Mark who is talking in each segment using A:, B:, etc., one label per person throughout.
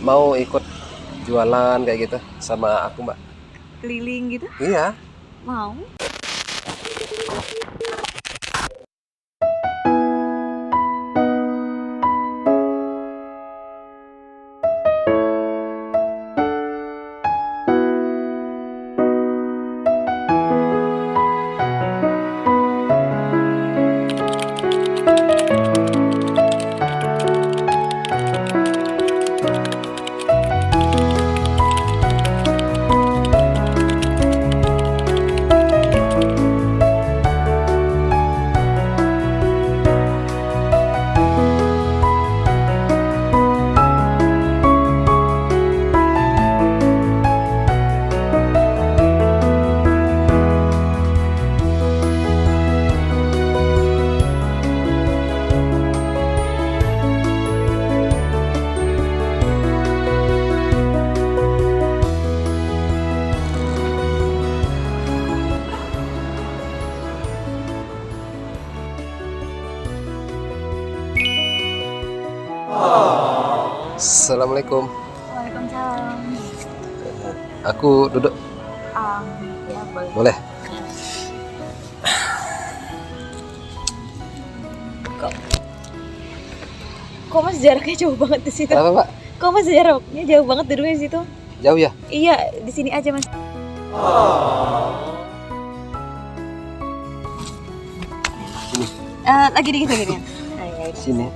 A: mau ikut jualan kayak gitu sama aku mbak.
B: Keliling gitu?
A: Iya.
B: Mau?
A: Assalamualaikum.
B: Waalaikumsalam.
A: Aku duduk.
B: Ya boleh.
A: Boleh?
B: Kok mas jaraknya jauh banget di situ?
A: Kenapa mbak?
B: Kok mas jaraknya jauh banget duduknya di situ?
A: Jauh ya?
B: Iya, di sini aja mas.
A: Sini.
B: Lagi dikit lagi nih.
A: Sini.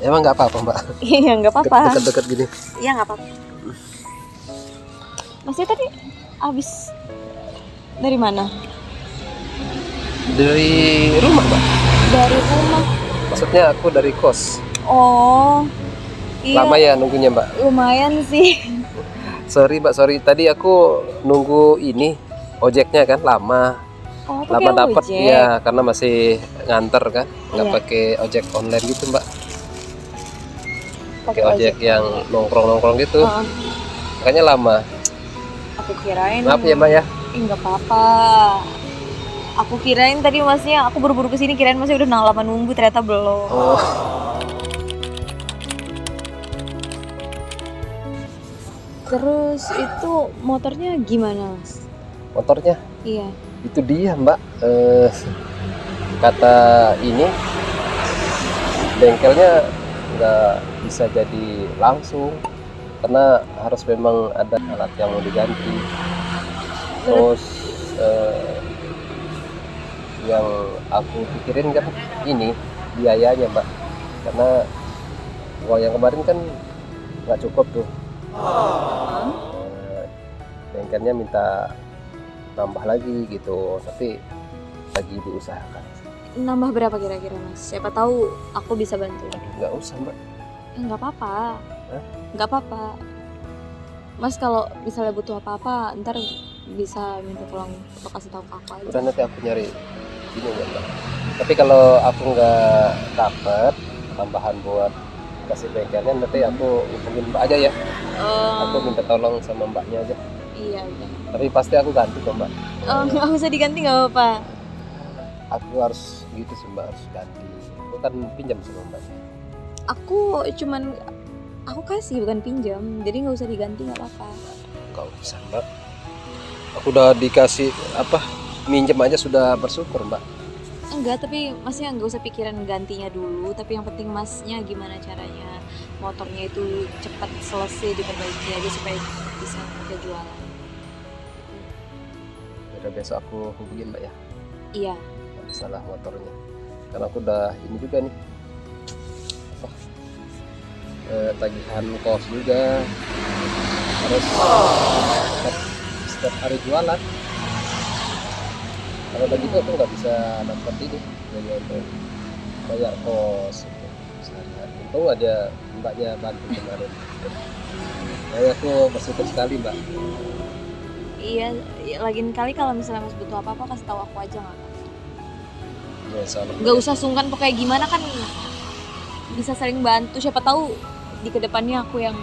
A: Emang nggak apa-apa mbak?
B: Iya nggak apa-apa.
A: Dekat-dekat gini.
B: Iya nggak apa-apa. Masnya tadi abis dari mana?
A: Dari rumah mbak.
B: Dari rumah.
A: Maksudnya aku dari kos.
B: Oh. Iya.
A: Lama ya nunggunya mbak?
B: Lumayan sih.
A: Sorry mbak, sorry. Tadi aku nunggu ini ojeknya kan lama.
B: Oh,
A: Lama
B: pakai
A: dapat
B: ojek.
A: ya karena masih nganter kan. Nggak
B: Iya.
A: pakai ojek online gitu mbak. Pakai
B: Pakai
A: ojek yang nongkrong-nongkrong gitu.
B: Heeh.
A: Makanya lama.
B: Aku kirain.
A: Maaf ya mbak ya.
B: Nggak apa-apa. Aku kirain tadi masnya, aku buru-buru kesini kirain masnya udah lama nunggu, ternyata belum.
A: Oh.
B: Terus itu motornya gimana, Mas?
A: Motornya
B: Iya.
A: itu dia mbak. Kata ini bengkelnya nggak bisa jadi langsung karena harus memang ada alat yang mau diganti. Terus yang aku pikirin kan ini biayanya mbak, karena uang yang kemarin kan nggak cukup tuh. Bengkelnya minta nambah lagi gitu, tapi lagi diusahakan.
B: Nambah berapa kira-kira, Mas? Siapa tahu aku bisa bantu.
A: Nggak usah mbak.
B: Nggak apa-apa.
A: Hah?
B: Nggak apa-apa. Mas kalau misalnya butuh apa-apa, ntar bisa minta tolong atau kasih tahu ke aku aja.
A: Udah nanti aku nyari ini ya mbak. Tapi kalau aku nggak dapet tambahan buat kasih bengkelnya, nanti aku hubungin mbak aja ya. Aku minta tolong sama mbaknya aja.
B: Iya, udah.
A: Tapi pasti aku ganti kok mbak.
B: Nggak usah diganti, nggak apa-apa.
A: Aku harus gitu sih mbak, harus ganti. Aku kan pinjam sama mbak.
B: Aku kasih bukan pinjam, jadi nggak usah diganti, nggak apa-apa.
A: Nggak usah mbak. Aku udah dikasih minjem aja sudah bersyukur mbak.
B: Enggak, tapi masnya nggak usah pikiran gantinya dulu, tapi yang penting masnya gimana caranya motornya itu cepat selesai diperbaiki aja supaya bisa pakai jualan.
A: Udah besok aku hubungin mbak ya.
B: Iya.
A: Masalah motornya, karena aku udah ini juga nih tagihan kos juga, harus setiap hari jualan. Kalau lagi itu aku nggak bisa dapat ini jadi untuk bayar kos gitu, sehari-hari. Untung aja mbaknya bantu kemarin. Jadi aku bersyukur sekali mbak.
B: Iya, lagian kali kalau misalnya mas butuh apa-apa kasih tahu aku aja nggak apa.
A: Ya, salam.
B: Nggak usah sungkan pokoknya gimana kan bisa saling bantu. Siapa tahu di kedepannya aku yang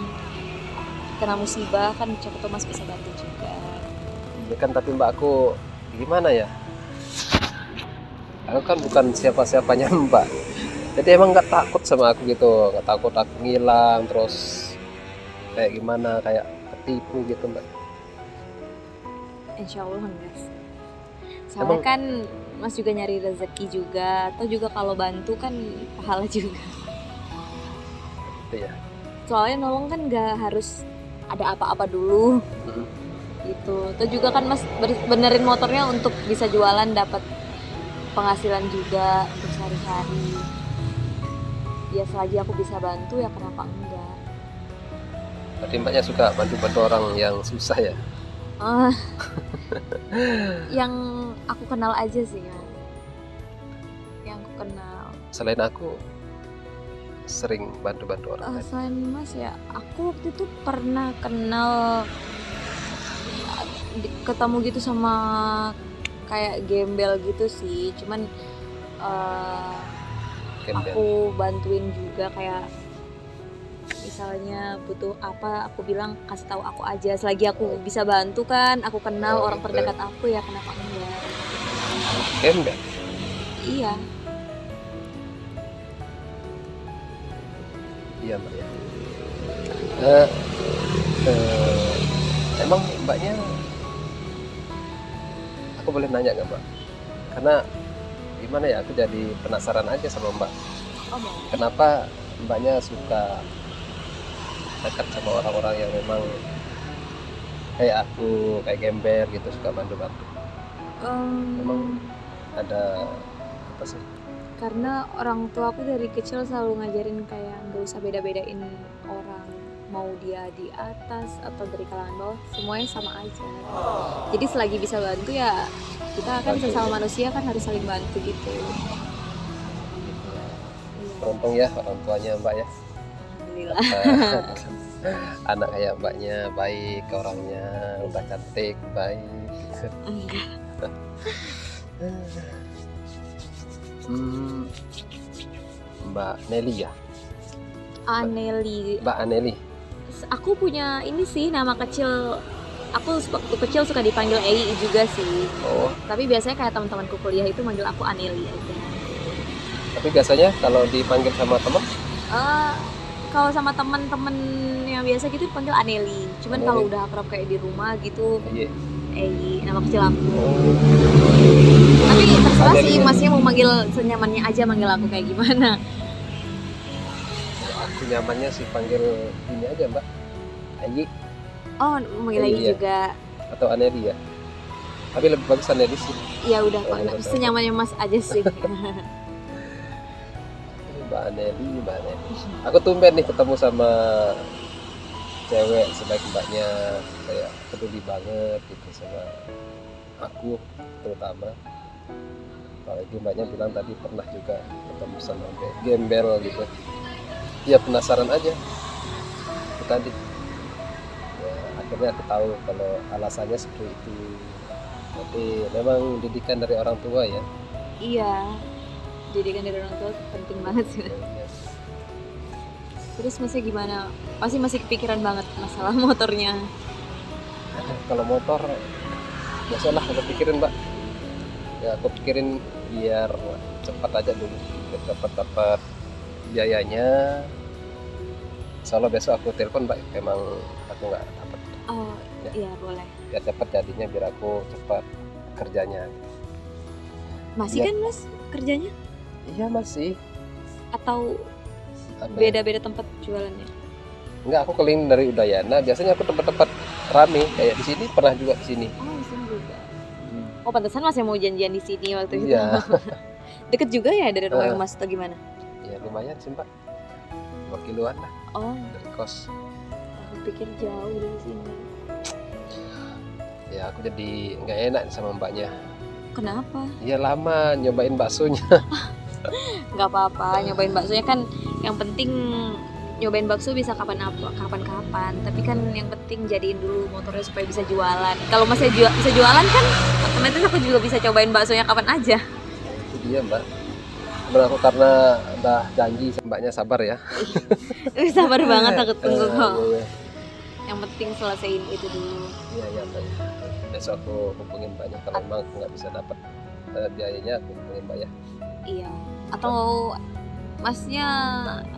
B: kena musibah kan, siapa tahu mas bisa bantu juga.
A: Ya kan, tapi mbak aku gimana ya? Aku kan bukan siapa-siapanya mbak. Jadi emang nggak takut sama aku gitu, nggak takut aku ngilang terus kayak gimana, kayak ketipu gitu mbak?
B: Insya Allah enggak sih. Soalnya kan Mas juga nyari rezeki juga, atau juga kalau bantu kan pahala juga.
A: Gitu ya.
B: Soalnya nolong kan nggak harus ada apa-apa dulu gitu. Atau juga kan Mas benerin motornya untuk bisa jualan, dapat penghasilan juga untuk sehari-hari. Ya selagi aku bisa bantu ya kenapa enggak.
A: Berarti mbaknya suka bantu-bantu orang yang susah ya?
B: Yang aku kenal aja sih ya. Yang aku kenal.
A: Selain aku sering bantu-bantu orang lain.
B: Selain Mas ya, aku waktu itu pernah kenal ketemu gitu sama kayak gembel gitu sih. Cuman
A: Gembel.
B: aku bantuin juga kayak misalnya butuh apa aku bilang kasih tahu aku aja, selagi aku bisa bantu kan, aku kenal orang
A: gitu.
B: terdekat aku ya kenapa enggak.
A: Gembel.
B: Iya.
A: Iya mbak ya. Emang mbaknya, aku boleh nanya nggak mbak? Karena gimana ya, aku jadi penasaran aja sama mbak.
B: Oh, mau.
A: Kenapa mbaknya suka dekat sama orang-orang yang memang kayak aku, kayak gembel gitu, suka bantu-bantu? Memang ada apa sih?
B: Karena orang tua aku dari kecil selalu ngajarin kayak nggak usah beda-bedain orang, mau dia di atas atau dari kalangan bawah, semuanya sama aja. Jadi selagi bisa bantu ya kita kan sesama manusia kan harus saling bantu gitu.
A: Beruntung ya orang tuanya mbak ya.
B: Alhamdulillah.
A: Anak kayak mbaknya, baik orangnya, udah cantik, baik.
B: Enggak.
A: Mbak Nelly ya?
B: Aneli.
A: Mbak Aneli.
B: Aku punya ini sih nama kecil. Aku waktu kecil suka dipanggil Ei juga sih.
A: Oh.
B: Tapi biasanya kayak teman-temanku kuliah itu manggil aku Aneli aja.
A: Tapi biasanya kalau dipanggil sama teman?
B: Kalau sama teman-teman yang biasa gitu dipanggil Aneli. Cuman kalau udah akrab kayak di rumah gitu, Ei, nama kecil aku. Tapi terserah sih masnya mau manggil senyamannya aja, manggil aku kayak gimana.
A: Aku nyamannya sih panggil ini aja mbak, Ayi.
B: Oh, manggil Ayi juga.
A: Atau Aneli ya? Tapi lebih bagus Aneli sih.
B: Ya udah, senyamannya Mas aja sih.
A: Mbak Aneli. Aku tumben nih ketemu sama cewek sebaik mbaknya, kayak peduli banget gitu sama aku terutama. Apalagi mbaknya bilang tadi pernah juga ketemu sama gembel gitu. Ya penasaran aja itu tadi. Ya, akhirnya aku tahu kalau alasannya seperti itu. Tapi memang didikan dari orang tua ya.
B: Iya, didikan dari orang tua penting banget sih. Terus masih gimana? Masih kepikiran banget masalah motornya?
A: Kalau motor biasalah aku pikirin mbak. Ya aku pikirin biar cepat aja dulu, biar dapat biayanya. Soalnya besok aku telepon mbak, emang aku nggak dapat.
B: Oh ya. Iya boleh.
A: Biar cepat jadinya, biar aku cepat kerjanya.
B: Masih ya. Kan Mas kerjanya?
A: Iya masih.
B: Atau beda-beda tempat jualannya?
A: Enggak, aku keliling dari Udayana. Biasanya aku tempat-tempat rame kayak di sini, pernah juga di sini.
B: Oh di sini juga. Oh pantesan Mas yang mau janjian di sini waktu itu.
A: Iya.
B: Deket juga ya dari rumah Mas atau gimana?
A: Ya lumayan sih mbak, 2 kiloan lah.
B: Oh.
A: Dari kos.
B: Aku pikir jauh dari sini.
A: Ya aku jadi nggak enak sama mbaknya.
B: Kenapa?
A: Iya lama nyobain baksonya.
B: Nggak apa-apa, nyobain baksonya kan yang penting. Nyobain bakso bisa kapan-kapan, tapi kan yang penting jadiin dulu motornya supaya bisa jualan. Kalau masih bisa jualan kan otomatis aku juga bisa cobain baksonya kapan aja.
A: Itu dia mbak. Cuman aku karena udah janji mbaknya, sabar ya.
B: Sabar banget, aku tunggu kok.
A: Iya.
B: Yang penting selesaiin itu dulu.
A: Iya mbak. Besok aku hubungin mbaknya kalau memang aku nggak bisa dapat biayanya, aku hubungin mbak ya.
B: Iya. Atau masnya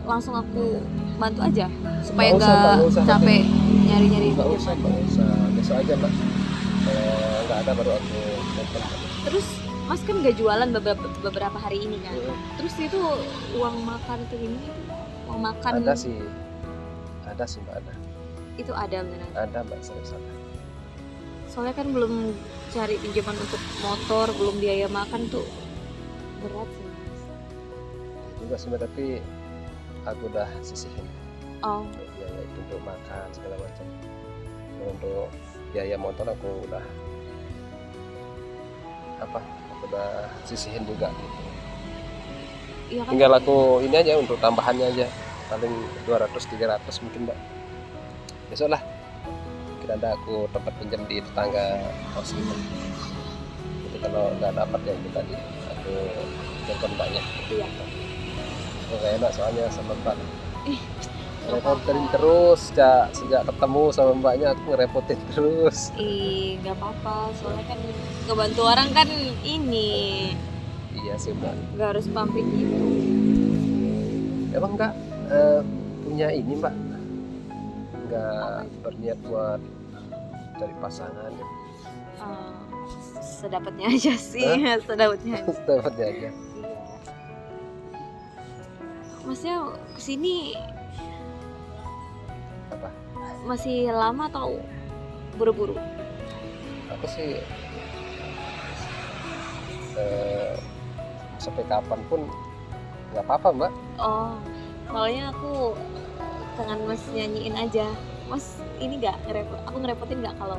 B: langsung aku bantu aja supaya
A: Nggak usah, Mbak,
B: nggak
A: nggak usah,
B: capek nyari-nyari
A: nggak
B: pinjaman.
A: usah, nggak usah, besok aja Mbak. Nggak ada baru aku telepon.
B: Terus mas kan nggak jualan beberapa hari ini kan. Terus itu uang makan tuh ini uang makan
A: Ada sih Mbak, ada.
B: itu ada beneran.
A: Ada Mbak, serius ada.
B: Soalnya kan belum cari pinjaman untuk motor, belum biaya makan tuh berat sih mas.
A: Juga sih Mbak, tapi aku udah sisihin
B: Oh,
A: untuk biaya itu, untuk makan segala macam. Untuk biaya motor aku udah aku udah sisihin juga gitu.
B: iya kan.
A: Tinggal aku ini aja untuk tambahannya aja, paling 200-300 mungkin Mbak. Besok lah mungkin ada aku tempat pinjam di tetangga kos gitu. Jadi kalau nggak dapat ya itu tadi aku telepon Mbaknya.
B: Iya.
A: Nggak enak soalnya sama Mbak.
B: Ih,
A: Ngerepotin terus sejak ketemu sama Mbaknya, aku ngerepotin terus.
B: nggak apa-apa. Soalnya kan ngebantu orang kan ini
A: Iya sih Mbak.
B: nggak harus pamrih gitu.
A: Emang nggak punya ini Mbak? Nggak berniat buat cari pasangan ya?
B: Sedapatnya aja sih, sedapatnya aja.
A: Dapatnya aja.
B: Iya. Masnya kesini
A: Apa?
B: masih lama atau buru-buru?
A: Aku sih sampai kapan pun nggak apa-apa Mbak.
B: Oh, soalnya aku kangen mas nyanyiin aja. Mas ini nggak aku ngerepotin nggak kalau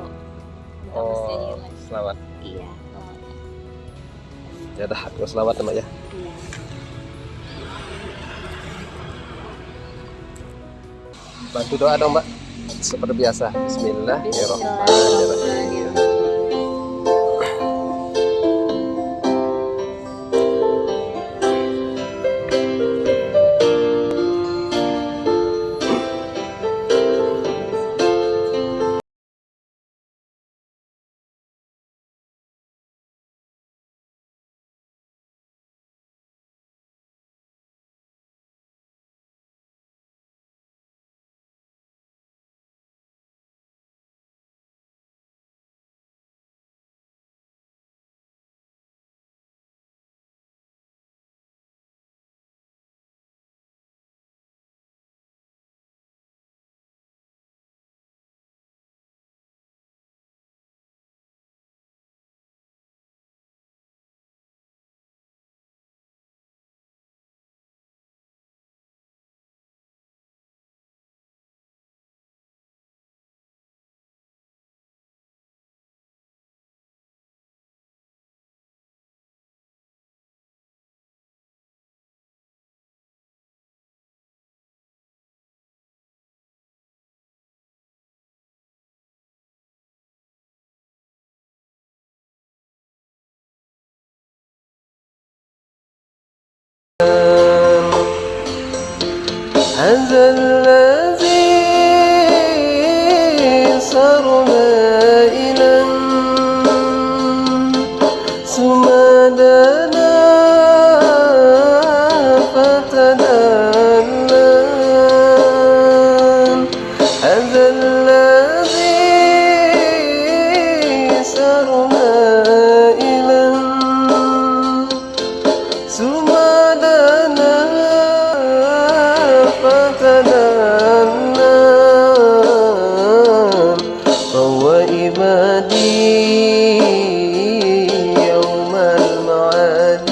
B: minta mas nyanyiin lagi?
A: Selamat.
B: Iya, selamat.
A: Ya udah, aku selamat Mbak ya.
B: Iya.
A: Bantu doa dong Mbak. Seperti biasa. Bismillahirrahmanirrahim.
B: Bismillahirrahmanirrahim.
A: هذا الذي صرنا إلى ثم دنا فتدلى هذا الذي صرنا إلى ثم دنا فتدلى فهو عبادي يوم المعاد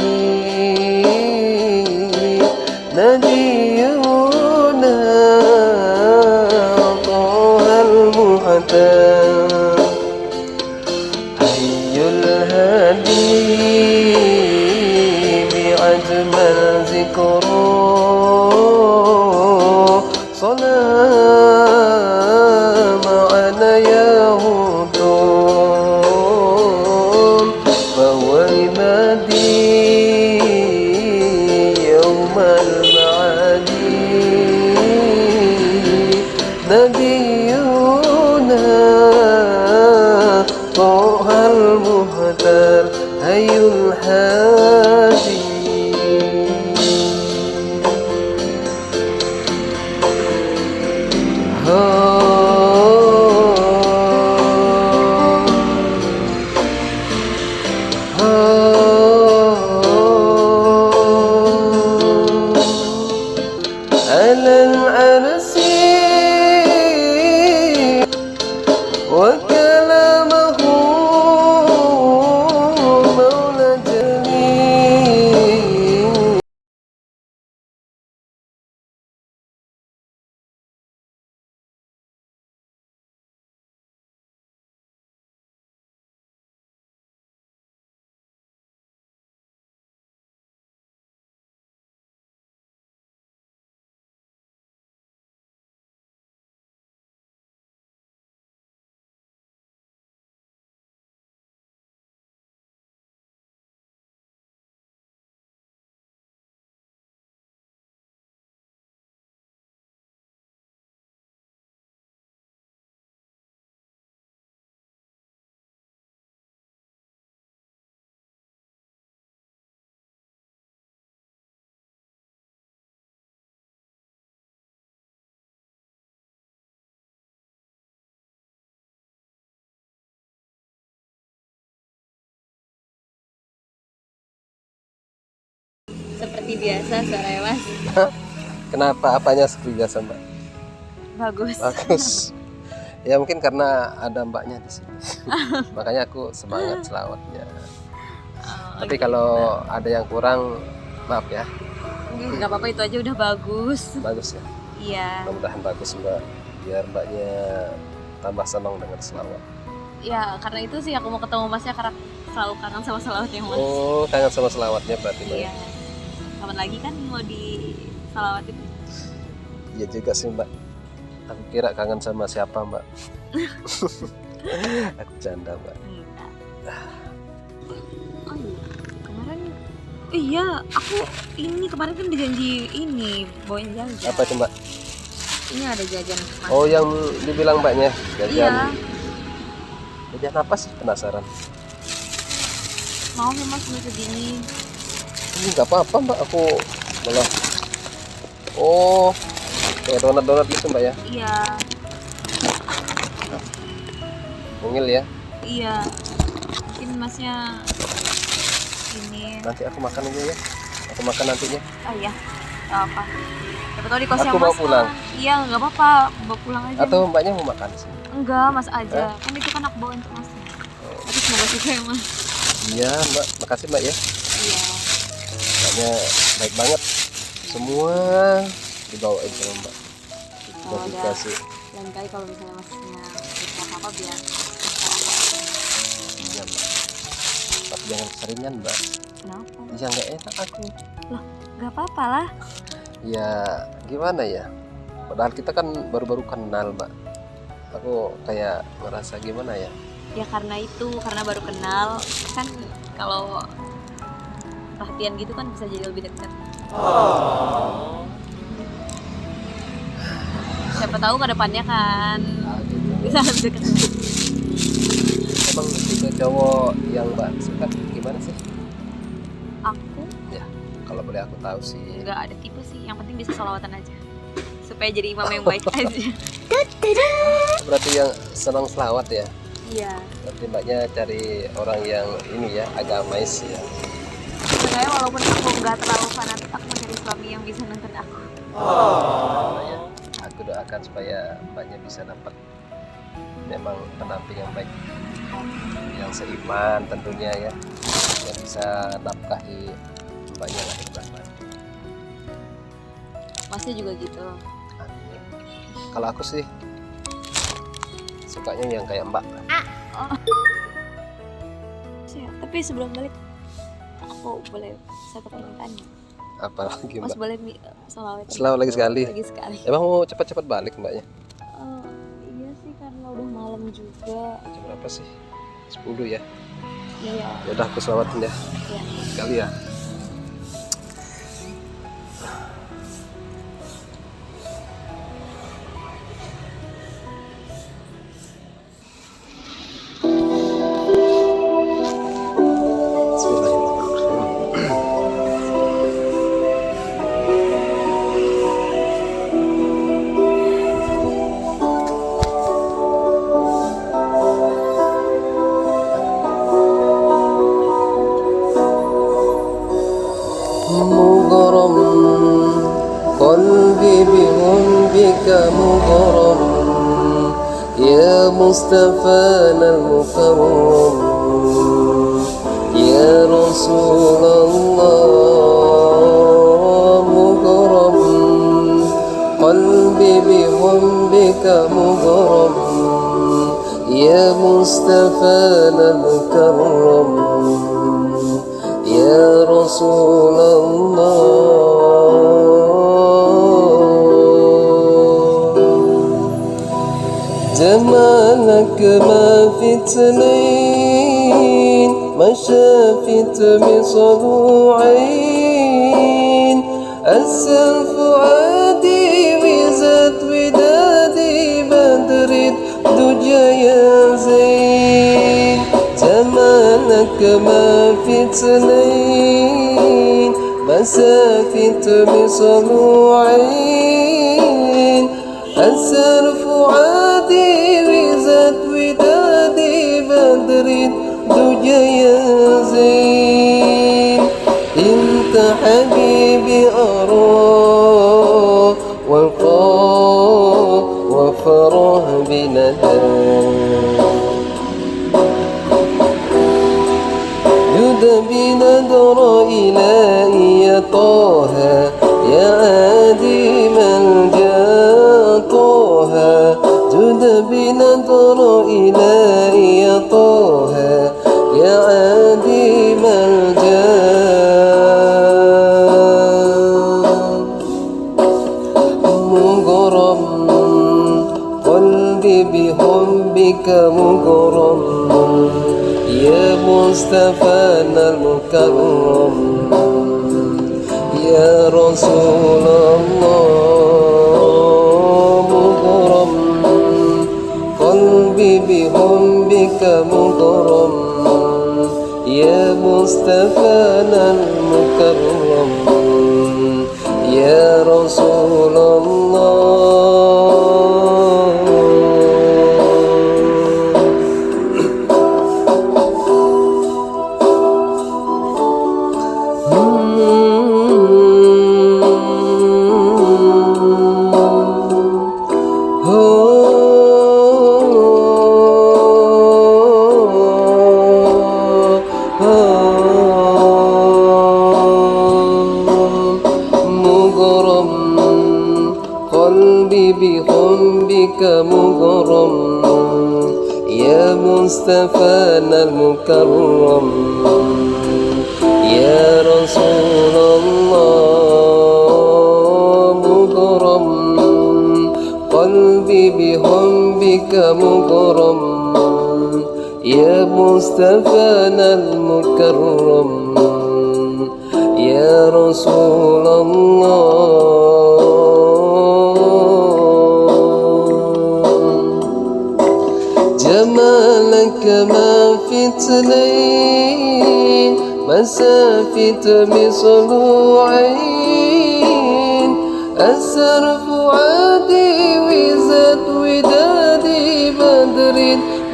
A: نبينا طه
B: seperti biasa suaranya Mas.
A: Kenapa? Apanya seperti biasa Mbak?
B: Bagus.
A: Bagus. Ya mungkin karena ada Mbaknya di sini. Makanya aku semangat selawatnya. Tapi
B: gitu.
A: kalau ada yang kurang, maaf ya.
B: Nggak apa-apa, itu aja udah bagus.
A: Bagus ya.
B: Iya.
A: Mudah-mudahan bagus Mbak. Biar Mbaknya tambah senang dengan selawat.
B: Ya karena itu sih aku mau ketemu Masnya, karena selalu kangen sama selawatnya Mas.
A: Oh, kangen sama selawatnya berarti Mbak.
B: Iya. Kapan lagi kan mau di salawatin?
A: Iya juga sih Mbak. Aku kira kangen sama siapa Mbak. Aku canda Mbak.
B: Enggak. Oh iya, kemarin iya aku ini kemarin kan dijanji ini bawain jajan.
A: Apa itu Mbak?
B: Ini ada jajan Mas.
A: Oh yang dibilang Mbaknya jajan.
B: Iya.
A: Jajan apa sih, penasaran?
B: Mau nih Mas mau segini.
A: Ini nggak apa-apa Mbak, aku malah. Oh, kayak donat-donat gitu Mbak ya?
B: Iya.
A: Mungil ya?
B: Iya. Mungkin Masnya ini.
A: Nanti aku makan aja ya. Aku makan nantinya.
B: Oh iya. Gak apa. Siapa tahu di kosnya
A: Aku
B: Mas.
A: bawa pulang.
B: Iya nggak apa-apa, bawa pulang aja.
A: Atau Mbaknya mau makan sih?
B: Enggak, Mas aja. Kan itu kan aku bawa untuk Mas. Tapi semoga suka ya Mas.
A: Iya Mbak, makasih Mbak ya.
B: Iya.
A: Mbaknya baik banget. Semua dibawain sama Mbak.
B: Kalau
A: Udah
B: ada
A: dikasih.
B: lain kali kalau misalnya Masnya butuh apa-apa biar.
A: Iya Mbak. Tapi jangan keseringan Mbak.
B: Kenapa?
A: Ya nggak enak aku.
B: Loh, nggak apa-apa lah.
A: Ya gimana ya. Padahal kita kan baru-baru kenal Mbak. Aku kayak ngerasa gimana ya.
B: Ya karena itu, karena baru kenal kan, kalau perhatian gitu kan bisa jadi lebih dekat. Siapa tahu ke depannya kan
A: Gitu.
B: bisa lebih dekat lagi.
A: Emang tipe cowok yang Mbak suka gimana sih?
B: Aku
A: Ya kalau boleh aku tahu sih.
B: nggak ada tipe sih, yang penting bisa sholawatan aja supaya jadi imam yang baik aja.
A: Berarti yang senang selawat ya.
B: Iya.
A: Berarti Mbaknya cari orang yang ini ya, agamais ya.
B: Sebenarnya walaupun aku nggak terlalu fanatik, aku mau cari suami yang bisa nonton aku.
A: Ya, aku doakan supaya Mbaknya bisa dapat memang pendamping yang baik, yang seiman tentunya ya, yang bisa nafkahi Mbaknya lahir dan batin.
B: Masnya juga gitu.
A: Amin. Kalau aku sih sukanya yang kayak Mbak.
B: Siap. Tapi sebelum balik aku boleh satu permintaan.
A: Apalagi
B: Mas
A: Mbak?
B: boleh sholawat
A: Selamat lagi sekali.
B: lagi sekali.
A: Emang mau cepat-cepat balik Mbaknya?
B: Iya sih, karena udah malam juga.
A: Jam berapa sih? 10 ya?
B: Iya.
A: Ya udah aku selawatin ya.
B: Iya.
A: Sekali ya. مغرم قلبي بحبك مغرم يا مصطفانا المكرم يا رسول الله مغرم قلبي بحبك مغرم يا مصطفانا المكرم يا رسول الله جمالك ما في اثنين ما شافت بصدوعين السلف عادي وزاد ودادي بدر دجى يا زين جمالك ما في اثنين مسافة بصنوعين السرف عادي وزاد ودادي بدر دجى يا زين انت حبيبي بندى جد بنذر إلهي يا طه يا عديم الجاه طه جد بنذر إلهي يا طه يا عديم الجاه مغرم قلبي بحبك مغرم يا مصطفى المكرم يا رسول الله مغرم قلبي بحبك مغرم يا مصطفى المكرم يا رسول الله مغرم قلبي بحبك مغرم يا مصطفى المكرم يا رسول الله مغرم قلبي بحبك مغرم يا مصطفى المكرم يا رسول الله جمالك ما في اثنين مسافة مثل عين أسر فؤادي وزاد ودادي بدر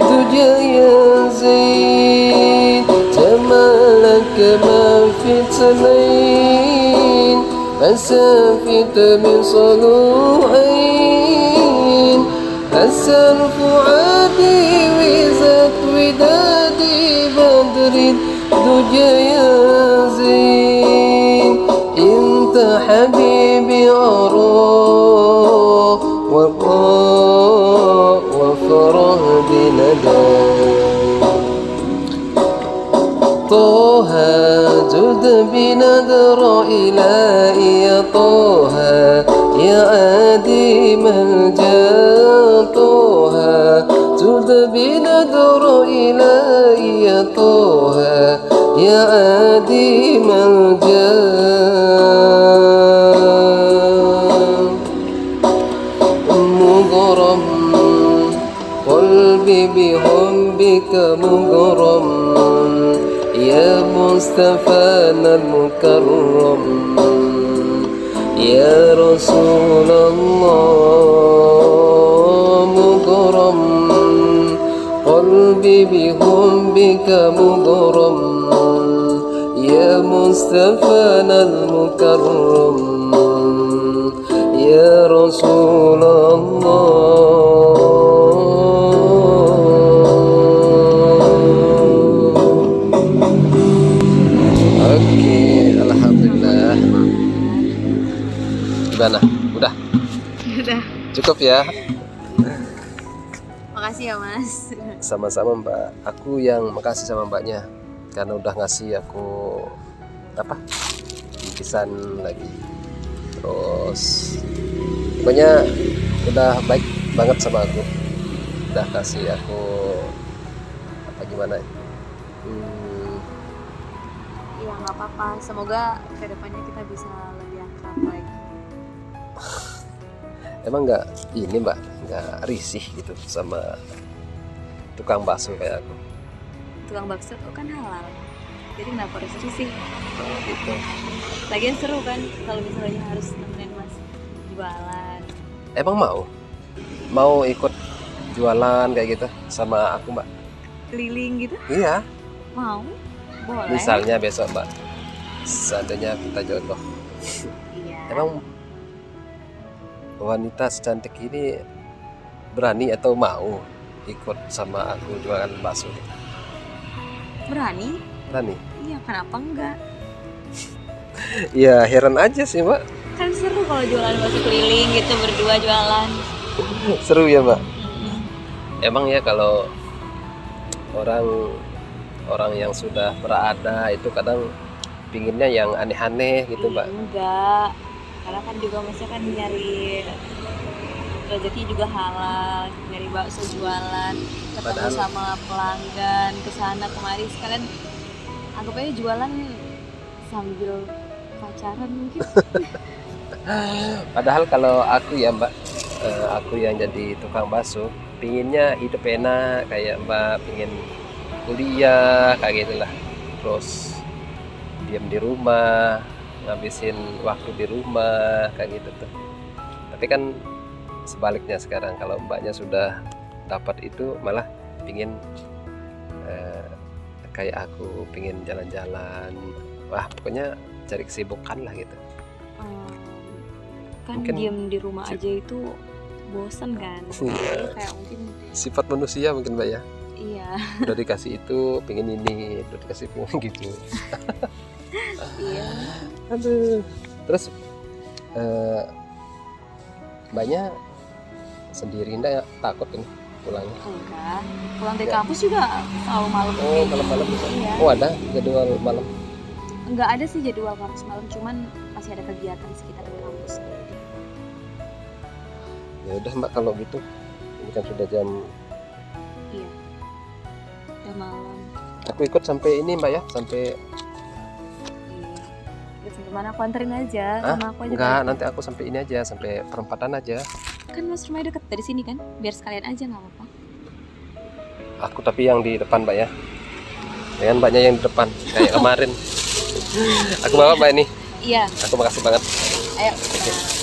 A: دجى يا زين جمالك ما في اثنين مسافة مثل عين أسر فؤادي وزاد ودادي بدر دجى يا زين انت حبيبي أراه وقاء وفرح بندى طه جد بنذر إلهي يا طه يا عديم الجاه طه جد بنذر إلهي يا طه يا عديم الجاه مغرم قلبي بحبك مغرم يا مصطفى المكرم يا رسول الله مغرم قلبي بحبك مغرم يا مصطفى المكرم يا رسول الله. Oke, alhamdulillah. Gimana? Udah?
B: Udah.
A: Cukup ya?
B: Makasih ya Mas.
A: Sama-sama Mbak. Aku yang makasih sama Mbaknya karena udah ngasih aku apa? Bingkisan lagi. Terus pokoknya udah baik banget sama aku. Udah kasih aku apa gimana?
B: Iya nggak apa-apa. Semoga kedepannya kita bisa lebih akrab lagi.
A: Emang nggak ini Mbak, nggak risih gitu sama tukang bakso kayak aku?
B: Tukang bakso tuh kan halal, jadi kenapa harus risih?
A: Gitu.
B: Lagian seru kan kalau misalnya harus nemenin Mas jualan.
A: Emang mau ikut jualan kayak gitu sama aku Mbak?
B: Keliling gitu?
A: Iya.
B: Mau? Boleh.
A: Misalnya besok Mbak, seandainya kita jodoh.
B: Iya.
A: Emang wanita secantik ini berani atau mau ikut sama aku jualan bakso?
B: Berani?
A: Berani?
B: Iya, kenapa enggak?
A: Ya heran aja sih mbak.
B: Kan seru kalau jualan bakso keliling gitu, berdua jualan.
A: Seru ya mbak. Emang ya kalau orang yang sudah berada itu kadang pinginnya yang aneh-aneh gitu mbak.
B: Enggak, karena kan juga maksudnya kan nyari rezeki juga halal, nyari bakso jualan, ketemu
A: Padahal-
B: sama pelanggan, kesana kemari, sekalian anggap aja jualan sambil pacaran mungkin.
A: Padahal kalau aku ya mbak, aku yang jadi tukang bakso, pinginnya hidup enak kayak mbak, pingin kuliah kayak gitulah, terus diam di rumah, ngabisin waktu di rumah kayak gitu tuh. Tapi kan sebaliknya sekarang, kalau mbaknya sudah dapat itu malah pingin kayak aku, pingin jalan-jalan, wah pokoknya cari kesibukan lah gitu.
B: Kan
A: Mungkin
B: diem di rumah aja itu bosan kan.
A: Iya.
B: Kayak mungkin
A: Sifat manusia mungkin mbak ya,
B: iya.
A: udah dikasih itu pingin ini, udah dikasih pingin gitu.
B: Iya.
A: Aduh. Terus mbaknya sendiri enggak takut ini pulangnya?
B: Enggak. Pulang dari kampus juga selalu malam.
A: Oh
B: kayak
A: malam-malam
B: gitu.
A: bisa.
B: Iya.
A: Oh ada jadwal malam.
B: Enggak ada sih jadwal kampus malam, cuman masih ada kegiatan sekitar kampus.
A: Ya udah mbak kalau gitu, ini kan sudah jam,
B: Iya. Udah malam.
A: aku ikut sampai ini mbak ya, sampai
B: Iya. Terus gimana, aku anterin aja sama aku aja.
A: enggak,
B: balik.
A: nanti aku sampai ini aja, sampai perempatan aja.
B: Kan mas rumahnya deket dari sini kan, biar sekalian aja nggak apa-apa.
A: Aku tapi yang di depan mbak ya, dengan mbaknya yang di depan kayak kemarin. Aku bawa mbak ini,
B: Iya.
A: aku makasih banget.
B: Ayo.